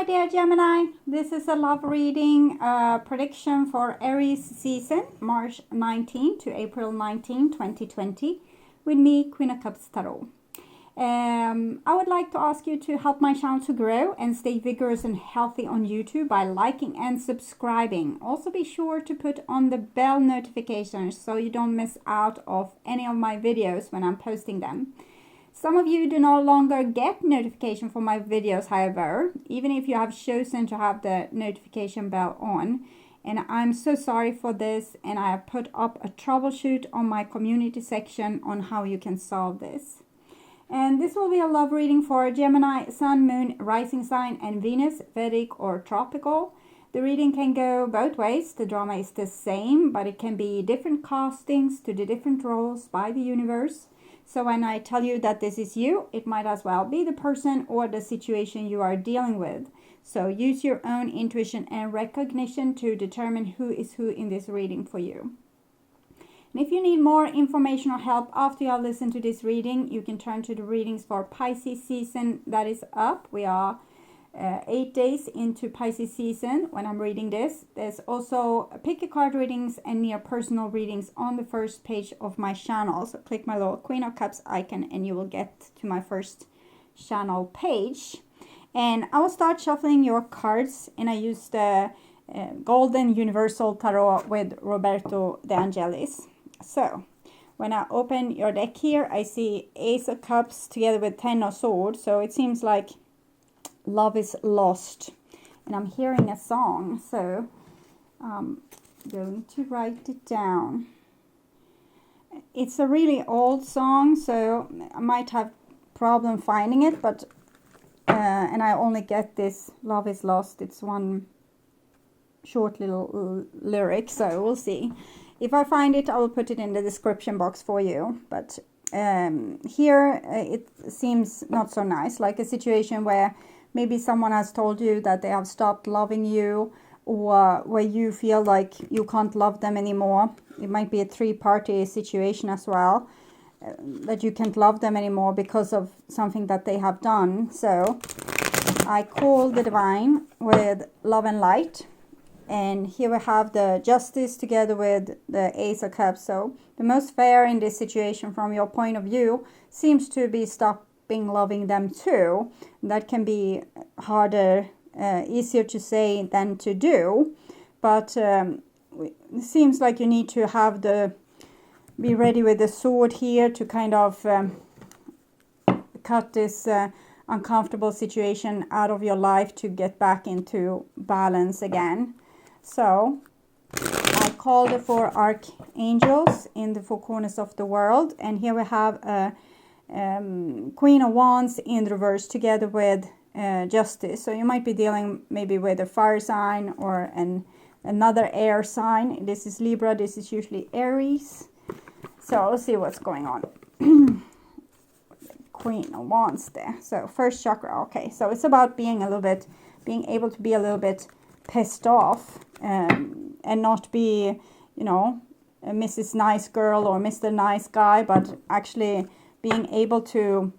my dear Gemini. This is a love reading prediction for Aries season, March 19 to April 19, 2020, with me, Queen of Cups Tarot. I would like to ask you to help my channel to grow and stay vigorous and healthy on YouTube by liking and subscribing. Also be sure to put on the bell notifications so you don't miss out of any of my videos when I'm posting them. Some of you do no longer get notification for my videos, however, even if you have chosen to have the notification bell on. And I'm so sorry for this, and I have put up a troubleshoot on my community section on how you can solve this. And this will be a love reading for Gemini, Sun, Moon, Rising Sign, and Venus, Vedic or Tropical. The reading can go both ways. The drama is the same, but it can be different castings to the different roles by the universe. So when I tell you that this is you, it might as well be the person or the situation you are dealing with. So use your own intuition and recognition to determine who is who in this reading for you. And if you need more information or help after you have listened to this reading, you can turn to the readings for Pisces season that is up. We are 8 days into Pisces season when I'm reading this. There's also pick a card readings and near personal readings on the first page of my channel. So click my little Queen of Cups icon and you will get to my first channel page. And I will start shuffling your cards, and I use the Golden Universal Tarot with Roberto de Angelis. So when I open your deck here, I see Ace of Cups together with 10 of Swords. So it seems like love is lost, and I'm hearing a song, so I'm going to write it down. It's a really old song, so I might have problem finding it, but and I only get this love is lost. It's one short little lyric, so we'll see. If I find it, I will put it in the description box for you. But here it seems not so nice, like a situation where maybe someone has told you that they have stopped loving you, or where you feel like you can't love them anymore. It might be a three-party situation as well, that you can't love them anymore because of something that they have done. So I call the divine with love and light. And here we have the Justice together with the Ace of Cups. So the most fair in this situation from your point of view seems to be stopping loving them too. That can be harder, easier to say than to do, but it seems like you need to have be ready with the sword here to kind of cut this uncomfortable situation out of your life to get back into balance again. So I call the four archangels in the four corners of the world, and here we have a Queen of Wands in reverse together with Justice. So you might be dealing maybe with a fire sign or another air sign. This is Libra, this is usually Aries. So let's see what's going on. Queen of Wands there. So first chakra, okay. So it's about being able to be a little bit pissed off and not be, you know, a Mrs. Nice Girl or Mr. Nice Guy, but actually being able to,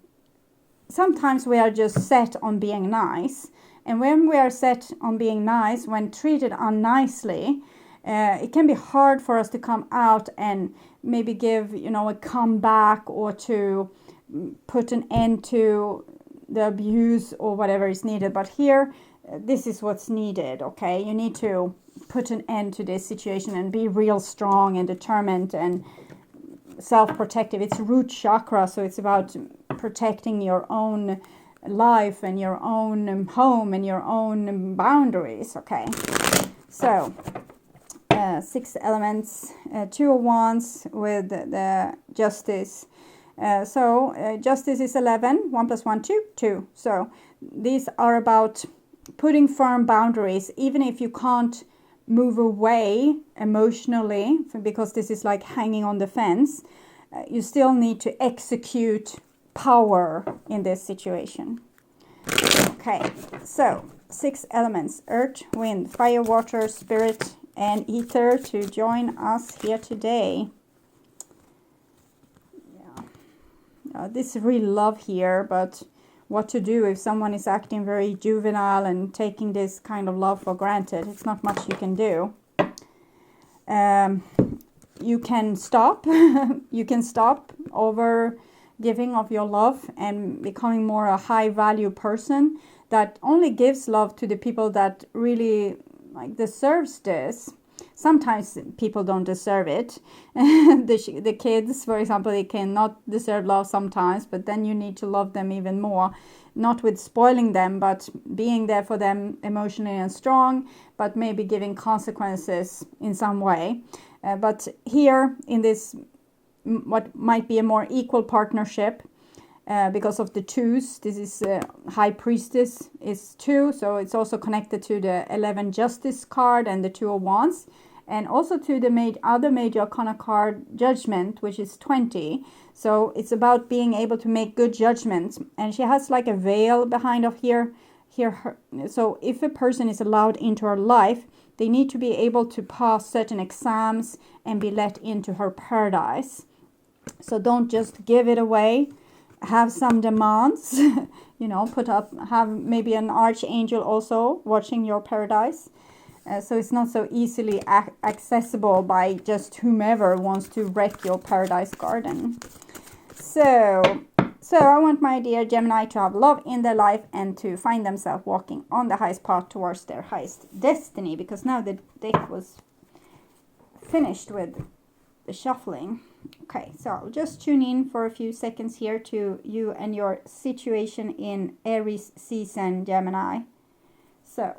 sometimes we are just set on being nice, and when we are set on being nice, when treated unnicely, it can be hard for us to come out and maybe give, you know, a comeback or to put an end to the abuse or whatever is needed. But here, this is what's needed, okay? You need to put an end to this situation and be real strong and determined and self-protective. It's root chakra, so it's about protecting your own life and your own home and your own boundaries, okay? So 6 elements, 2 of Wands with the Justice. Justice is 11, 1 plus 1, 2, 2. So these are about putting firm boundaries, even if you can't move away emotionally, because this is like hanging on the fence. You still need to execute power in this situation. Okay, so 6 elements: earth, wind, fire, water, spirit, and ether to join us here today. Yeah, this is real love here, but what to do if someone is acting very juvenile and taking this kind of love for granted. It's not much you can do. You can stop. You can stop over giving of your love and becoming more a high value person that only gives love to the people that really like deserves this. Sometimes people don't deserve it. The kids, for example, they cannot deserve love sometimes, but then you need to love them even more. Not with spoiling them, but being there for them emotionally and strong, but maybe giving consequences in some way. But here in this, what might be a more equal partnership, because of the twos, this is High Priestess is 2, so it's also connected to the 11 Justice card and the 2 of Wands, and also to the other major arcana card, Judgment, which is 20. So it's about being able to make good judgments, and she has like a veil behind of here. So if a person is allowed into her life, they need to be able to pass certain exams and be let into her paradise. So don't just give it away. Have some demands, you know, have maybe an archangel also watching your paradise. So it's not so easily accessible by just whomever wants to wreck your paradise garden. So I want my dear Gemini to have love in their life and to find themselves walking on the highest path towards their highest destiny, because now the deck was finished with the shuffling. Okay, so I'll just tune in for a few seconds here to you and your situation in Aries season, Gemini. So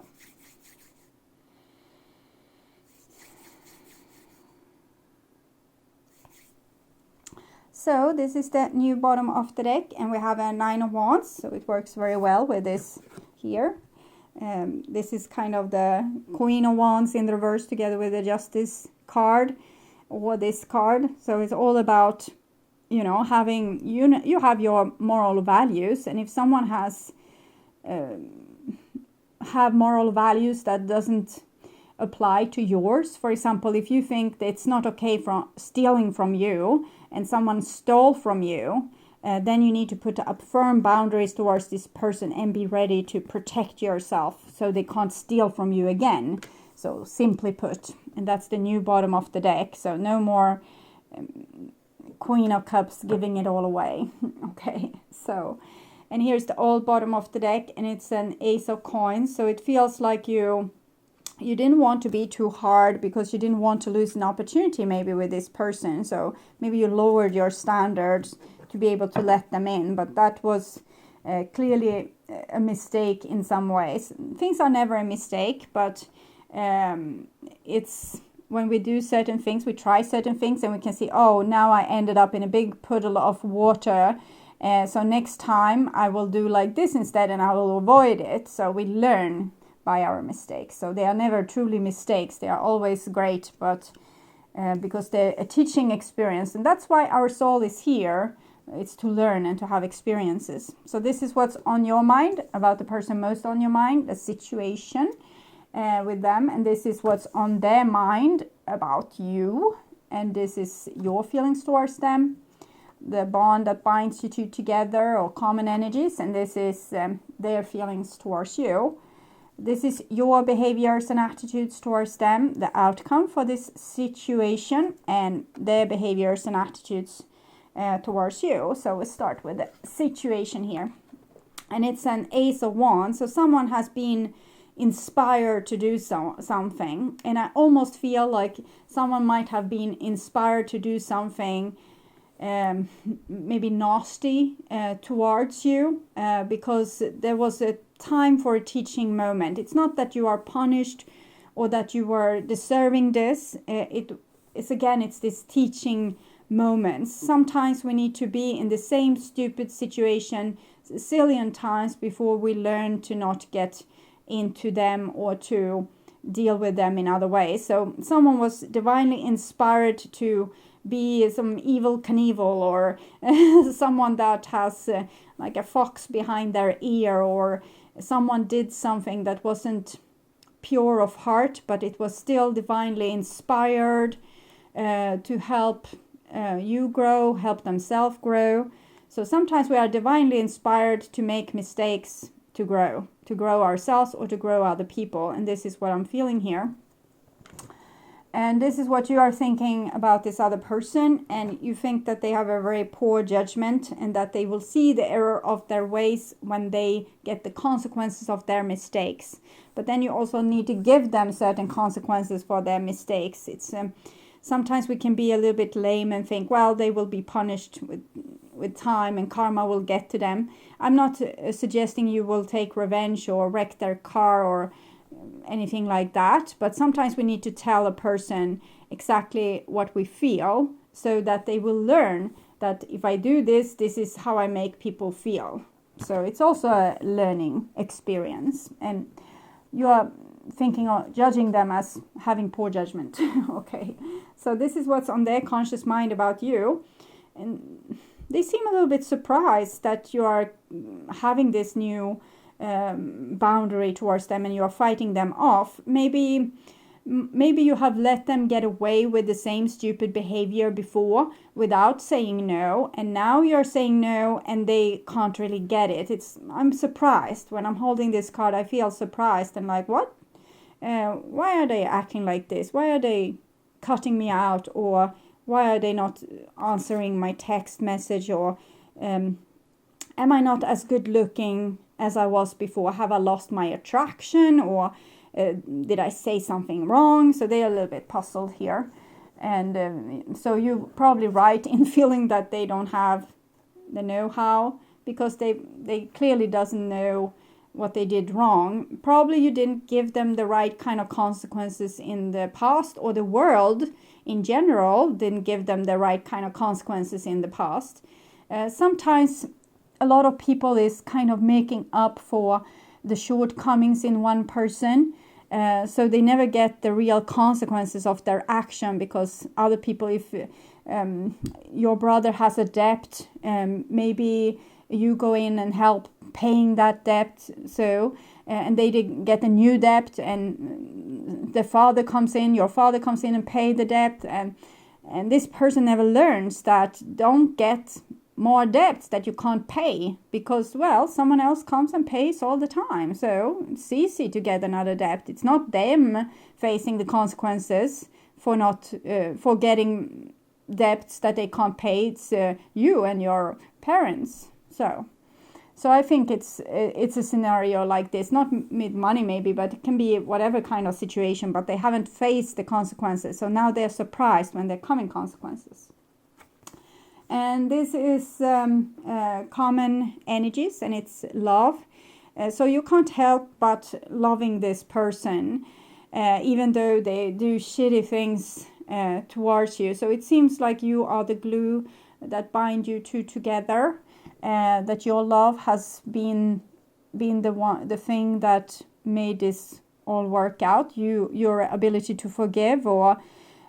this is the new bottom of the deck, and we have a 9 of Wands, so it works very well with this here. This is kind of the Queen of Wands in the reverse together with the Justice card, or this card. So it's all about, you know, having, you have your moral values, and if someone has have moral values that doesn't apply to yours, for example, if you think that it's not okay from stealing from you and someone stole from you, then you need to put up firm boundaries towards this person and be ready to protect yourself so they can't steal from you again. So simply put, and that's the new bottom of the deck. So no more Queen of Cups giving it all away. Okay, so, and here's the old bottom of the deck, and it's an Ace of Coins. So it feels like you didn't want to be too hard because you didn't want to lose an opportunity maybe with this person. So maybe you lowered your standards to be able to let them in, but that was clearly a mistake in some ways. Things are never a mistake, but it's when we do certain things, we try certain things, and we can see, oh, now I ended up in a big puddle of water. So next time I will do like this instead, and I will avoid it. So we learn by our mistakes. So they are never truly mistakes. They are always great, but because they're a teaching experience. And that's why our soul is here. It's to learn and to have experiences. So this is what's on your mind about the person most on your mind, the situation with them. And this is what's on their mind about you. And this is your feelings towards them, the bond that binds you two together, or common energies. And this is their feelings towards you. This is your behaviors and attitudes towards them, the outcome for this situation, and their behaviors and attitudes towards you. So we start with the situation here. And it's an Ace of Wands. So someone has been inspired to do something. And I almost feel like someone might have been inspired to do something maybe nasty towards you, because there was a time for a teaching moment. It's not that you are punished or that you were deserving this. It's this teaching moments. Sometimes we need to be in the same stupid situation a zillion times before we learn to not get into them or to deal with them in other ways. So someone was divinely inspired to be some evil Knievel, or someone that has like a fox behind their ear, or someone did something that wasn't pure of heart, but it was still divinely inspired to help you grow, help themselves grow. So sometimes we are divinely inspired to make mistakes to grow ourselves or to grow other people. And this is what I'm feeling here. And this is what you are thinking about this other person, and you think that they have a very poor judgment and that they will see the error of their ways when they get the consequences of their mistakes. But then you also need to give them certain consequences for their mistakes. It's sometimes we can be a little bit lame and think, well, they will be punished with time and karma will get to them. I'm not suggesting you will take revenge or wreck their car or anything like that, but sometimes we need to tell a person exactly what we feel so that they will learn that if I do this, this is how I make people feel. So it's also a learning experience, and you are thinking of judging them as having poor judgment. Okay, so this is what's on their conscious mind about you, and they seem a little bit surprised that you are having this new boundary towards them and you are fighting them off. Maybe you have let them get away with the same stupid behavior before without saying no, and now you're saying no and they can't really get it. I'm surprised. When I'm holding this card, I feel surprised and like, what? Why are they acting like this? Why are they cutting me out? Or why are they not answering my text message? Or am I not as good looking as I was before? Have I lost my attraction? Or did I say something wrong? So they're a little bit puzzled here. And so you're probably right in feeling that they don't have the know-how, because they clearly doesn't know what they did wrong. Probably you didn't give them the right kind of consequences in the past, or the world in general didn't give them the right kind of consequences in the past. Sometimes a lot of people is kind of making up for the shortcomings in one person. So they never get the real consequences of their action, because other people, if your brother has a debt, maybe you go in and help paying that debt, and they get a new debt, and your father comes in and pay the debt, and this person never learns that don't get more debts that you can't pay, because, well, someone else comes and pays all the time. So it's easy to get another debt. It's not them facing the consequences for getting debts that they can't pay. It's you and your parents. So I think it's a scenario like this, not with money maybe, but it can be whatever kind of situation, but they haven't faced the consequences. So now they're surprised when they're coming consequences. And this is common energies, and it's love. So you can't help but loving this person, even though they do shitty things towards you. So it seems like you are the glue that bind you two together. That your love has been the thing that made this all work out. Your ability to forgive, or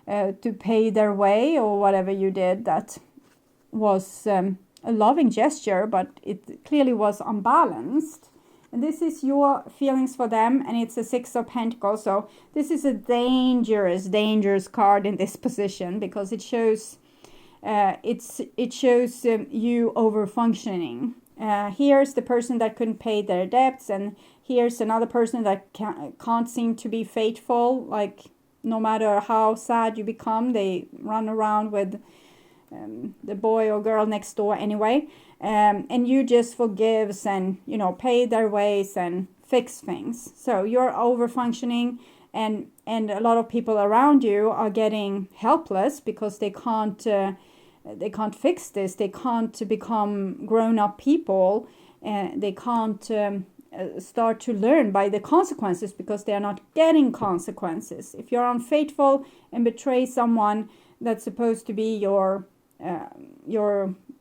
to pay their way, or whatever you did that was a loving gesture, but it clearly was unbalanced. And this is your feelings for them, and it's a Six of Pentacles. So this is a dangerous card in this position, because it shows you over functioning. Here's the person that couldn't pay their debts, and here's another person that can't seem to be faithful. Like, no matter how sad you become, they run around with the boy or girl next door anyway, and you just forgives and pay their ways and fix things. So you're over functioning, and a lot of people around you are getting helpless because they can't fix this. They can't become grown-up people, and they can't start to learn by the consequences, because they are not getting consequences. If you're unfaithful and betray someone that's supposed to be your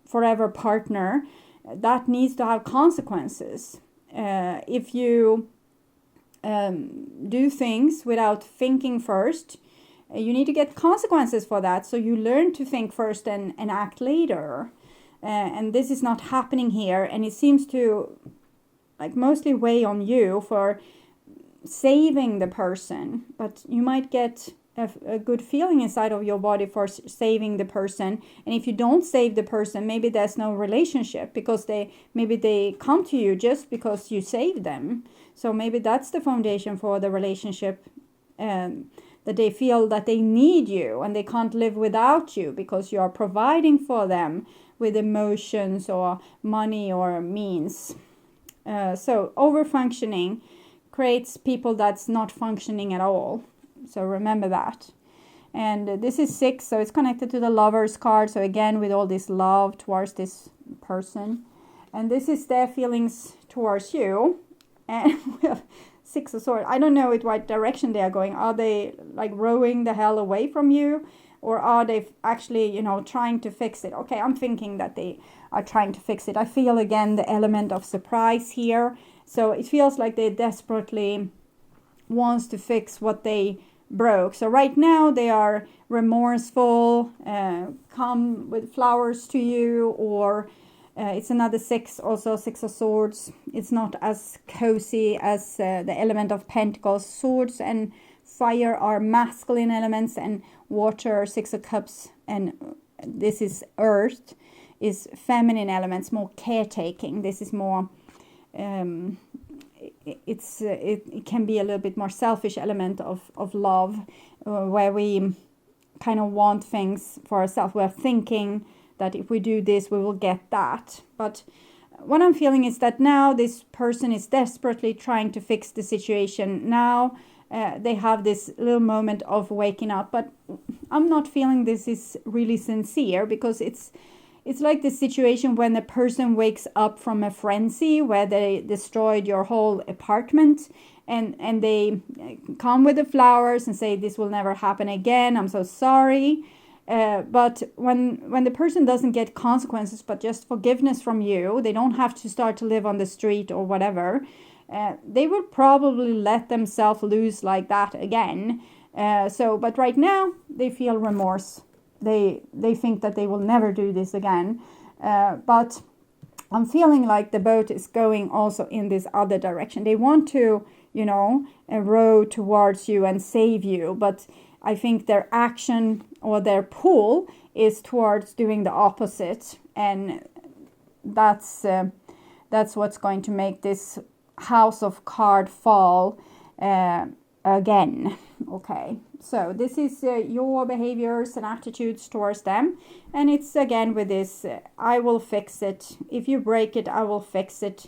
forever partner, that needs to have consequences. If you do things without thinking first, you need to get consequences for that. So you learn to think first and act later. And this is not happening here. And it seems to mostly weigh on you for saving the person. But you might get a good feeling inside of your body for saving the person. And if you don't save the person, maybe there's no relationship, because maybe they come to you just because you saved them. So maybe that's the foundation for the relationship, that they feel that they need you and they can't live without you because you are providing for them with emotions or money or means. So over-functioning creates people that's not functioning at all. So remember that. And this is 6, so it's connected to the Lovers card. So again, with all this love towards this person. And this is their feelings towards you. And we have 6 of Swords. I don't know in what direction they are going. Are they like rowing the hell away from you? Or are they actually, trying to fix it? Okay, I'm thinking that they are trying to fix it. I feel again the element of surprise here. So it feels like they desperately wants to fix what they broke. So right now they are remorseful, come with flowers to you, or it's another 6, also 6 of Swords. It's not as cozy as the element of Pentacles. Swords and fire are masculine elements, and water, 6 of Cups, and this is earth, is feminine elements, more caretaking. This is more it can be a little bit more selfish element of love, where we kind of want things for ourselves. We're thinking that if we do this, we will get that. But what I'm feeling is that now this person is desperately trying to fix the situation. Now they have this little moment of waking up, but I'm not feeling this is really sincere, because it's like the situation when a person wakes up from a frenzy where they destroyed your whole apartment, and they come with the flowers and say, this will never happen again, I'm so sorry. But when the person doesn't get consequences, but just forgiveness from you, they don't have to start to live on the street or whatever, they will probably let themselves loose like that again. But right now they feel remorse. They think that they will never do this again. But I'm feeling like the boat is going also in this other direction. They want to, row towards you and save you. But I think their action or their pull is towards doing the opposite. And that's what's going to make this House of Card fall again. Okay. So this is your behaviors and attitudes towards them. And it's again with this, I will fix it. If you break it, I will fix it.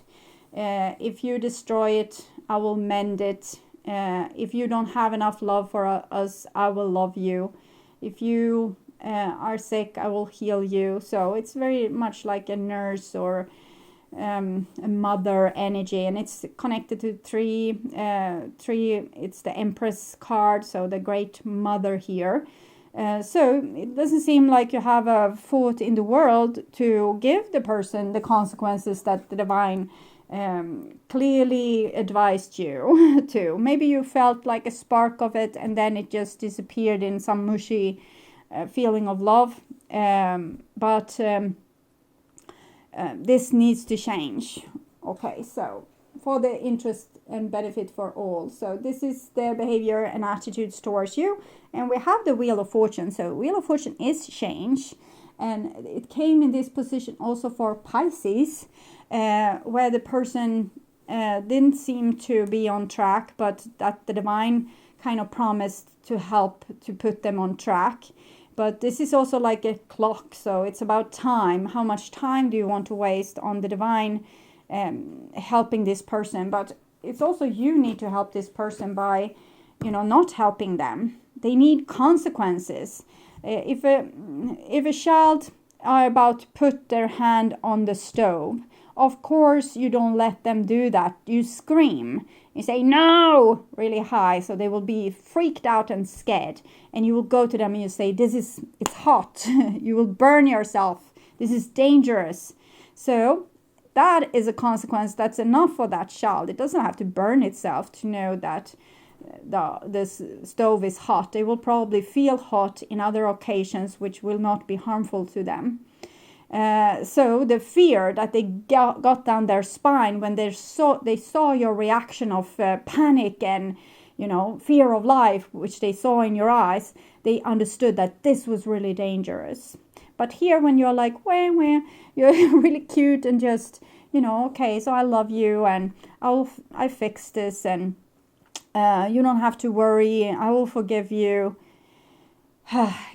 If you destroy it, I will mend it. If you don't have enough love for us, I will love you. If you are sick, I will heal you. So it's very much like a nurse or a mother energy, and it's connected to three. It's the Empress card, so the great mother here. So it doesn't seem like you have a thought in the world to give the person the consequences that the divine clearly advised you to. Maybe you felt like a spark of it, and then it just disappeared in some mushy feeling of love. But this needs to change. Okay, so for the interest and benefit for all. So this is their behavior and attitudes towards you. And we have the Wheel of Fortune. So Wheel of Fortune is change. And it came in this position also for Pisces, where the person didn't seem to be on track, but that the divine kind of promised to help to put them on track. But this is also like a clock, so it's about time. How much time do you want to waste on the divine helping this person? But it's also you need to help this person by, not helping them. They need consequences. If a child are about to put their hand on the stove, of course you don't let them do that. You scream. You say no really high, so they will be freaked out and scared. And you will go to them and you say, it's hot. You will burn yourself. This is dangerous. So that is a consequence that's enough for that child. It doesn't have to burn itself to know that this stove is hot. They will probably feel hot in other occasions, which will not be harmful to them. So the fear that they got down their spine when they saw your reaction of panic and fear of life, which they saw in your eyes, they understood that this was really dangerous. But here, when you're like, well, you're really cute and just, okay, so I love you and I fix this and you don't have to worry, I will forgive you.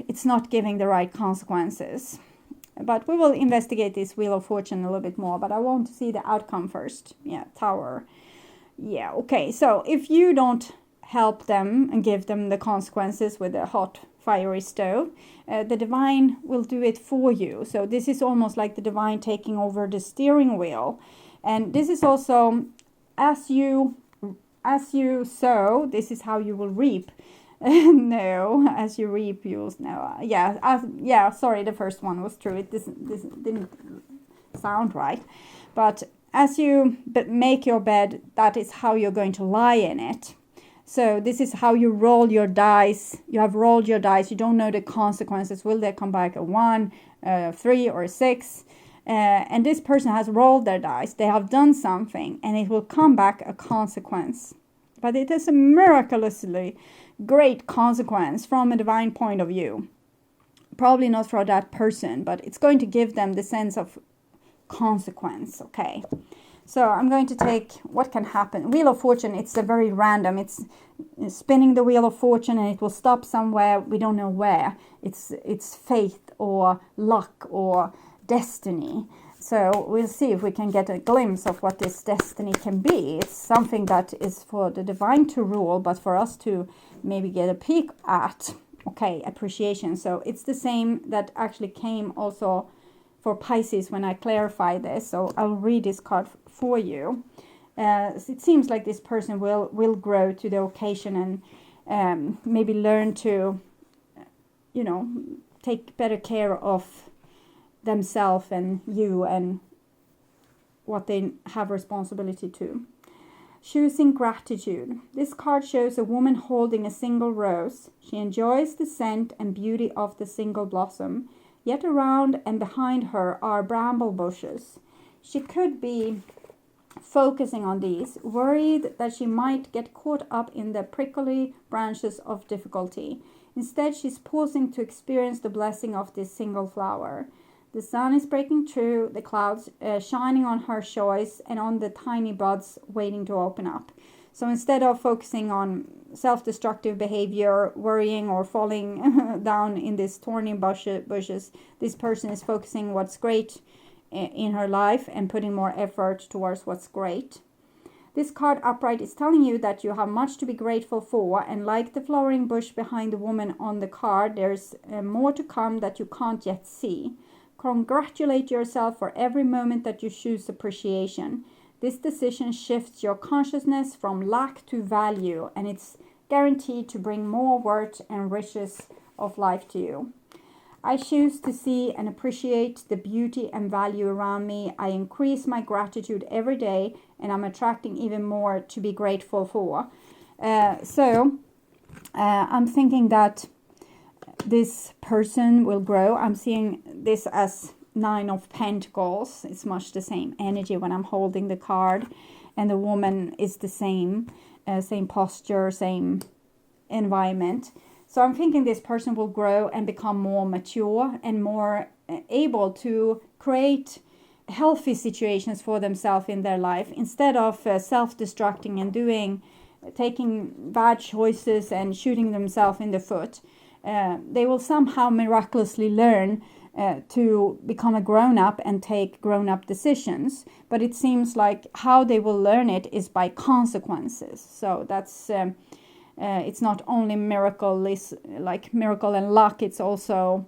It's not giving the right consequences. But we will investigate this Wheel of Fortune a little bit more, but I want to see the outcome first. Yeah, Tower. Yeah, okay, so if you don't help them and give them the consequences with a hot, fiery stove, the divine will do it for you. So this is almost like the divine taking over the steering wheel. And this is also, as you sow, this is how you will reap. No, as you reap, you'll know. Sorry, the first one was true. It didn't sound right. But as you make your bed, that is how you're going to lie in it. So this is how you roll your dice. You have rolled your dice. You don't know the consequences. Will they come back a 1, 3, or 6? And this person has rolled their dice. They have done something, and it will come back a consequence. But it is a miraculously great consequence from a divine point of view. Probably not for that person, but it's going to give them the sense of consequence. Okay, so I'm going to take what can happen. Wheel of Fortune, it's a very random. It's spinning the Wheel of Fortune and it will stop somewhere. We don't know where. It's faith or luck or destiny. So we'll see if we can get a glimpse of what this destiny can be. It's something that is for the divine to rule, but for us to maybe get a peek at. Okay, appreciation. So it's the same that actually came also for Pisces when I clarify this. So I'll read this card for you. It seems like this person will grow to the occasion and maybe learn to, take better care of themselves and you and what they have responsibility to. Choosing gratitude. This card shows a woman holding a single rose. She enjoys the scent and beauty of the single blossom, yet around and behind her are bramble bushes. She could be focusing on these, worried that she might get caught up in the prickly branches of difficulty. Instead, she's pausing to experience the blessing of this single flower. The sun is breaking through the clouds, shining on her choice and on the tiny buds waiting to open up. So instead of focusing on self-destructive behavior, worrying or falling down in these thorny bushes, this person is focusing what's great in her life and putting more effort towards what's great. This card upright is telling you that you have much to be grateful for, and like the flowering bush behind the woman on the card, there's more to come that you can't yet see. Congratulate yourself for every moment that you choose appreciation. This decision shifts your consciousness from lack to value, and it's guaranteed to bring more worth and riches of life to you. I choose to see and appreciate the beauty and value around me. I increase my gratitude every day, and I'm attracting even more to be grateful for. I'm thinking that this person will grow. I'm seeing this as 9 of Pentacles. It's much the same energy when I'm holding the card, and the woman is the same posture, same environment. So I'm thinking this person will grow and become more mature and more able to create healthy situations for themselves in their life, instead of self-destructing and taking bad choices and shooting themselves in the foot. They will somehow miraculously learn to become a grown-up and take grown-up decisions. But it seems like how they will learn it is by consequences. So that's it's not only miracle and luck. It's also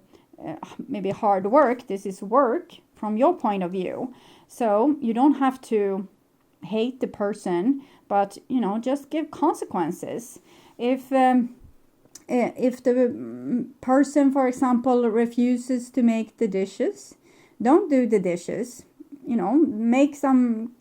maybe hard work. This is work from your point of view. So you don't have to hate the person, but just give consequences. If the person, for example, refuses to make the dishes, don't do the dishes.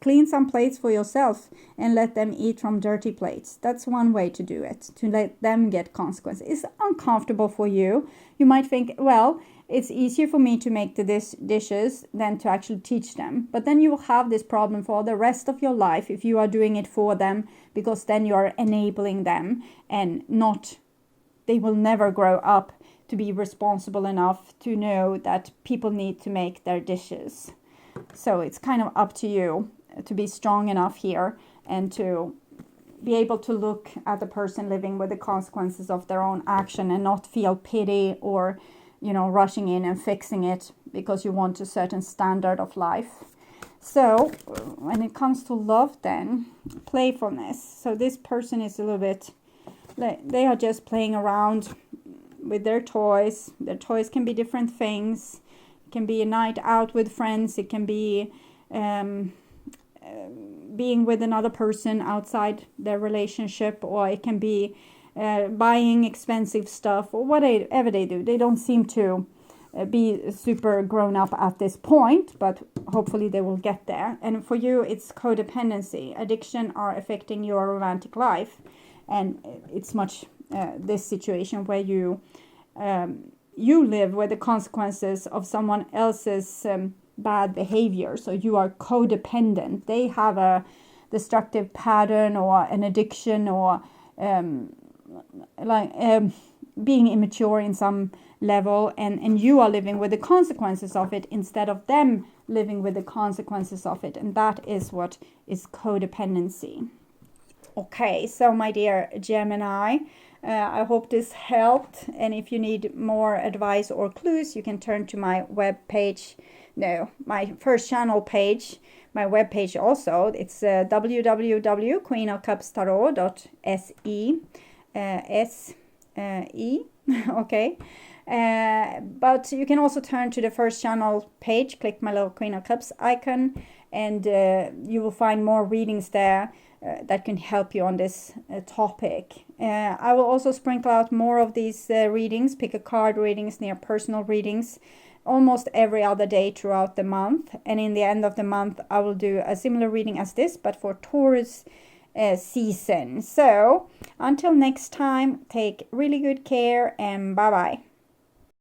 Clean some plates for yourself and let them eat from dirty plates. That's one way to do it, to let them get consequences. It's uncomfortable for you. You might think, well, it's easier for me to make the dishes than to actually teach them. But then you will have this problem for the rest of your life if you are doing it for them, because then you are enabling them, and they will never grow up to be responsible enough to know that people need to make their dishes. So it's kind of up to you to be strong enough here and to be able to look at the person living with the consequences of their own action and not feel pity or, rushing in and fixing it because you want a certain standard of life. So when it comes to love, then playfulness. So this person is a little bit, they are just playing around with their toys. Their toys can be different things. It can be a night out with friends. It can be being with another person outside their relationship, or it can be buying expensive stuff, or whatever they do. They don't seem to be super grown up at this point, but hopefully they will get there. And for you, it's codependency. Addiction are affecting your romantic life, and it's much this situation where you live with the consequences of someone else's bad behavior. So you are codependent. They have a destructive pattern or an addiction, or being immature in some level, and you are living with the consequences of it instead of them living with the consequences of it. And that is what is codependency. Okay, so my dear Gemini, I hope this helped. And if you need more advice or clues, you can turn to my my first channel page, my webpage also. It's www.queenofcupstarot.se. Okay. But you can also turn to the first channel page, click my little Queen of Cups icon, and you will find more readings there that can help you on this topic. I will also sprinkle out more of these readings, pick a card readings, near personal readings, almost every other day throughout the month. And in the end of the month, I will do a similar reading as this, but for Taurus season. So until next time, take really good care, and bye bye.